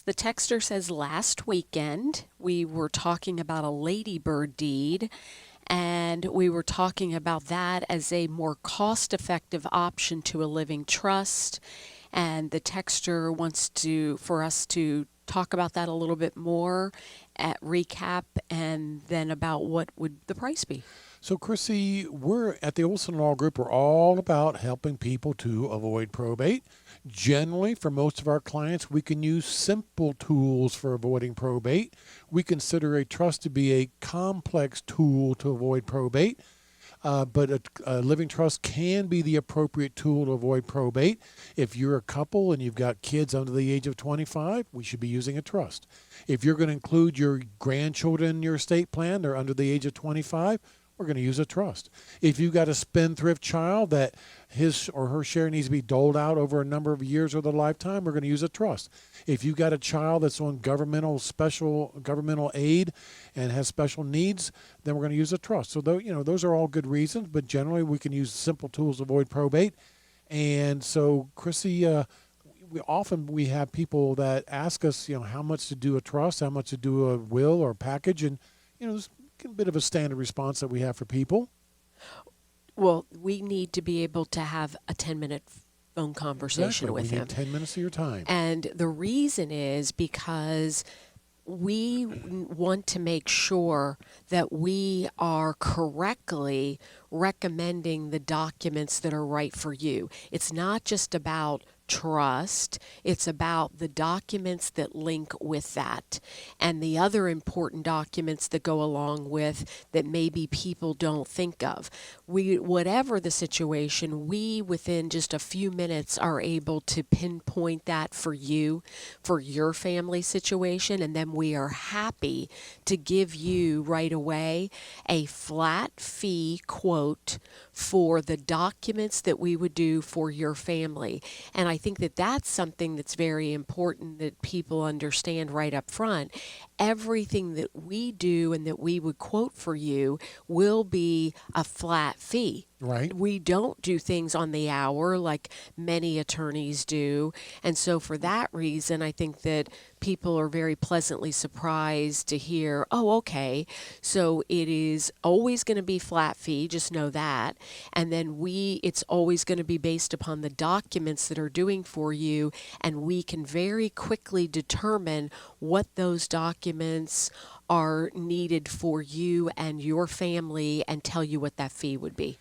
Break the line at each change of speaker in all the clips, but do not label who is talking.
The texter says last weekend we were talking about a ladybird deed, and we were talking about that as a more cost effective option to a living trust. And the texter wants to for us to talk about that a little bit more at recap and then about what would the price be.
So, Chrissy, we're at the Olson Law Group. We're all about helping people to avoid probate. Generally, for most of our clients, we can use simple tools for avoiding probate. We consider a trust to be a complex tool to avoid probate. But a living trust can be the appropriate tool to avoid probate. If you're a couple and you've got kids under the age of 25, we should be using a trust. If you're going to include your grandchildren in your estate plan, they're under the age of 25, we're going to use a trust. If you've got a spendthrift child that his or her share needs to be doled out over a number of years or the lifetime, we're going to use a trust. If you've got a child that's on special governmental aid and has special needs, then we're going to use a trust. So those are all good reasons, but generally we can use simple tools to avoid probate. And so, Chrissy, we have people that ask us, how much to do a trust, how much to do a will or package, and there's a bit of a standard response that we have for people.
Well, we need to be able to have a 10-minute phone conversation
Exactly.
with
We
him.
need 10 minutes of your time.
And the reason is because we want to make sure that we are correctly recommending the documents that are right for you. It's not just about trust, it's about the documents that link with that and the other important documents that go along with that maybe people don't think of. Whatever the situation, we within just a few minutes are able to pinpoint that for you, for your family situation, and then we are happy to give you right away a flat fee quote for the documents that we would do for your family. And I think that that's something that's very important that people understand right up front. Everything that we do and that we would quote for you will be a flat fee.
Right.
We don't do things on the hour like many attorneys do. And so, for that reason, I think that people are very pleasantly surprised to hear, oh, okay, so it is always going to be flat fee, just know that. And then it's always going to be based upon the documents that are doing for you. And we can very quickly determine what those documents are needed for you and your family and tell you what that fee would be.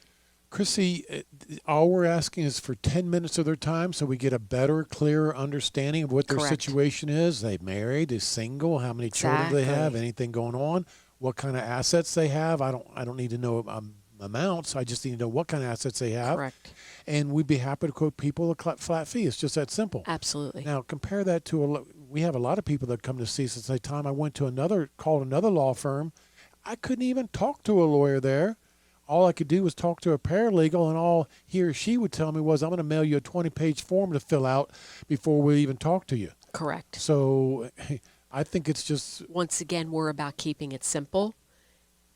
Chrissy, all we're asking is for 10 minutes of their time so we get a better, clearer understanding of what their
Correct.
situation is. They married, they single, how many children do they have,
Exactly.
anything going on, what kind of assets they have. I don't need to know amounts. I just need to know what kind of assets they have.
Correct.
And we'd be happy to quote people a flat fee. It's just that simple.
Absolutely.
Now, compare that to we have a lot of people that come to see us and say, Tom, I went to called another law firm. I couldn't even talk to a lawyer there. All I could do was talk to a paralegal, and all he or she would tell me was, I'm going to mail you a 20-page form to fill out before we even talk to you.
Correct.
So I think it's just,
Once again, we're about keeping it simple.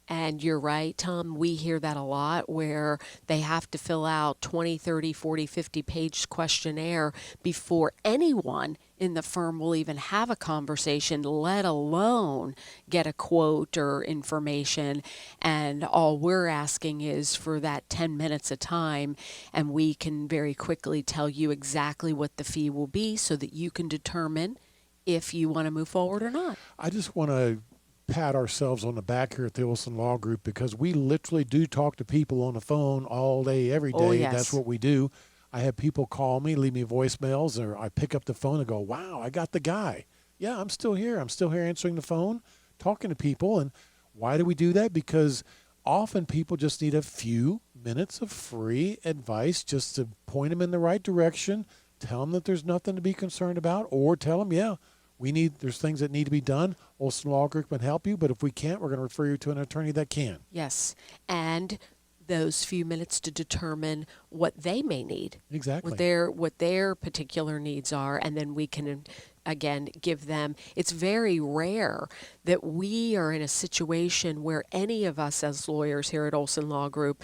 And you're right, Tom. We hear that a lot where they have to fill out 20, 30, 40, 50-page questionnaire before anyone in the firm will even have a conversation, let alone get a quote or information. And all we're asking is for that 10 minutes of time, and we can very quickly tell you exactly what the fee will be so that you can determine if you want to move forward or not.
I just want to pat ourselves on the back here at the Olson Law Group because we literally do talk to people on the phone all day, every day.
Oh, yes.
That's what we do. I have people call me, leave me voicemails, or I pick up the phone and go, wow, I got the guy. Yeah, I'm still here. I'm still here answering the phone, talking to people. And why do we do that? Because often people just need a few minutes of free advice just to point them in the right direction, tell them that there's nothing to be concerned about, or tell them, yeah, there's things that need to be done. Olson Law Group can help you, but if we can't, we're going to refer you to an attorney that can.
Yes. And those few minutes to determine what they may need,
Exactly.
what their particular needs are, and then we can again give them. It's very rare that we are in a situation where any of us as lawyers here at Olson Law Group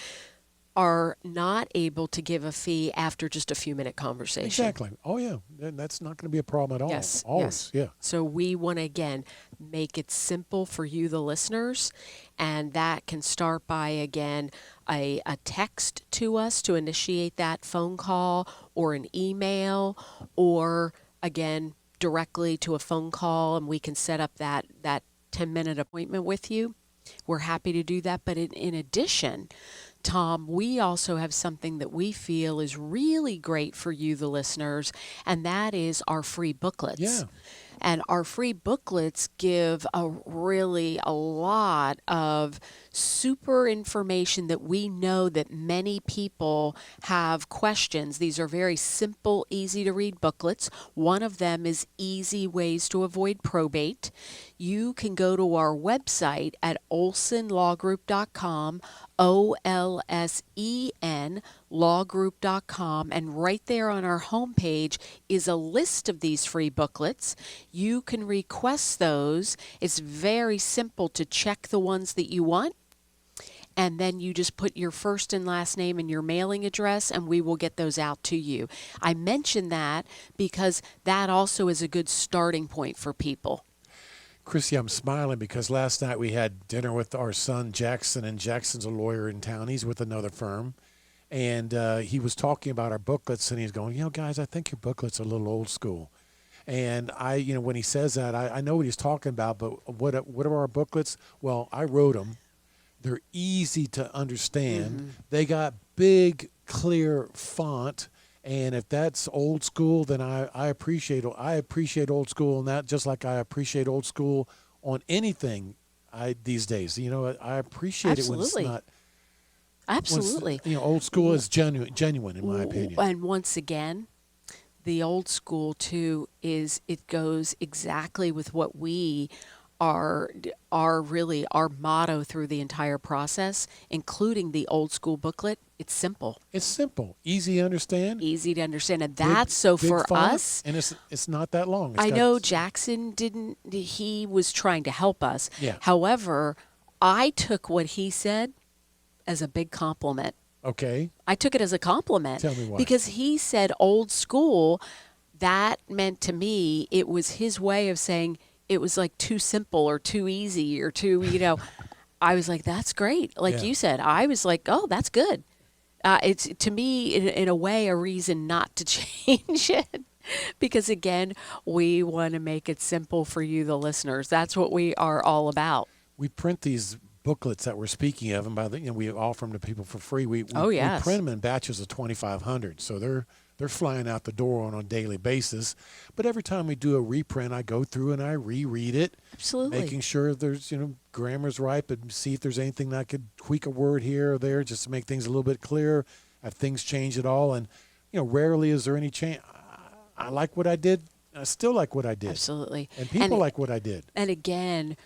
are not able to give a fee after just a few minute conversation.
Exactly. Oh, yeah. Then that's not going to be a problem at all.
Yes,
Always.
yes.
Yeah.
So we want to again make it simple for you, the listeners, and that can start by again a text to us to initiate that phone call, or an email, or again directly to a phone call, and we can set up that 10-minute appointment with you. We're happy to do that. But in addition, Tom, we also have something that we feel is really great for you, the listeners, and that is our free booklets.
Yeah.
And our free booklets give a lot of super information that we know that many people have questions. These are very simple, easy to read booklets. One of them is Easy Ways to Avoid Probate. You can go to our website at olsenlawgroup.com, OLSEN lawgroup.com, and right there on our homepage is a list of these free booklets. You can request those. It's very simple to check the ones that you want, and then you just put your first and last name and your mailing address, and we will get those out to you. I mention that because that also is a good starting point for people.
Chrissy, I'm smiling because last night we had dinner with our son Jackson, and Jackson's a lawyer in town. He's with another firm. And he was talking about our booklets, and he's going, guys, I think your booklets are a little old school. And when he says that, I know what he's talking about, but what are our booklets? Well, I wrote them. They're easy to understand.
Mm-hmm.
They got big, clear font. And if that's old school, then I appreciate old school on that, just like I appreciate old school on anything these days. I appreciate
Absolutely.
it when it's not.
Absolutely.
Old school is genuine in my opinion.
And once again, the old school too is it goes exactly with what we are really our motto through the entire process, including the old school booklet. It's simple.
It's simple, easy to understand.
Easy to understand. And
Big-
that's so
big
for
font,
us.
and it's not that long.
I know Jackson he was trying to help us.
Yeah.
However, I took what he said as a big compliment.
Okay.
I took it as a compliment.
Tell me why.
Because he said old school, that meant to me it was his way of saying it was like too simple or too easy or too, I was like, that's great. Like
Yeah.
you said, I was like, oh, that's good. It's to me, in a way, a reason not to change it. Because again, we want to make it simple for you, the listeners. That's what we are all about.
We print these booklets that we're speaking of, and we offer them to people for free. We
yes.
print them in batches of 2,500, so they're flying out the door on a daily basis. But every time we do a reprint, I go through and I reread it,
Absolutely.
making sure there's grammar's right, but see if there's anything that I could tweak a word here or there just to make things a little bit clearer. Have things changed at all? And rarely is there any change. I like what I did. I still like what I did.
Absolutely.
And people like what I did.
And again,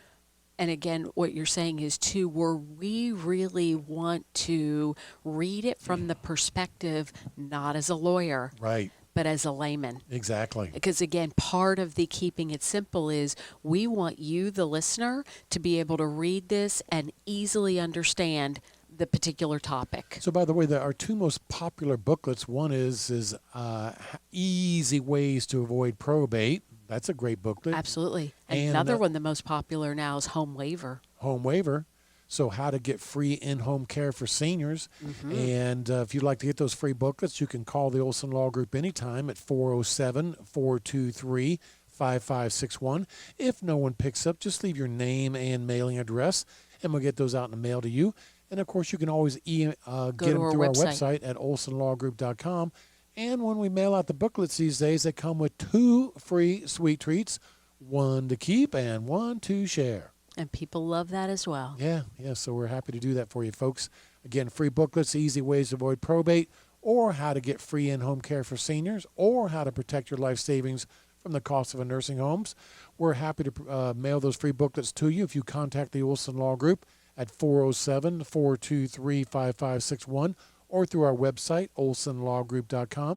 what you're saying is too, where we really want to read it from the perspective, not as a lawyer,
Right.
but as a layman.
Exactly.
Because again, part of the keeping it simple is we want you, the listener, to be able to read this and easily understand the particular topic.
So, by the way, our two most popular booklets, one is Easy Ways to Avoid Probate. That's a great booklet.
Absolutely.
And
Another one, the most popular now, is Home Waiver.
Home Waiver. So, how to get free in-home care for seniors.
Mm-hmm.
And if you'd like to get those free booklets, you can call the Olsen Law Group anytime at 407-423-5561. If no one picks up, just leave your name and mailing address, and we'll get those out in the mail to you. And, of course, you can always get them through our website at olsenlawgroup.com. And when we mail out the booklets these days, they come with 2 free sweet treats, one to keep and one to share.
And people love that as well.
Yeah, so we're happy to do that for you, folks. Again, free booklets, Easy Ways to Avoid Probate, or how to get free in-home care for seniors, or how to protect your life savings from the cost of a nursing homes. We're happy to mail those free booklets to you if you contact the Olsen Law Group at 407-423-5561 or through our website, olsenlawgroup.com.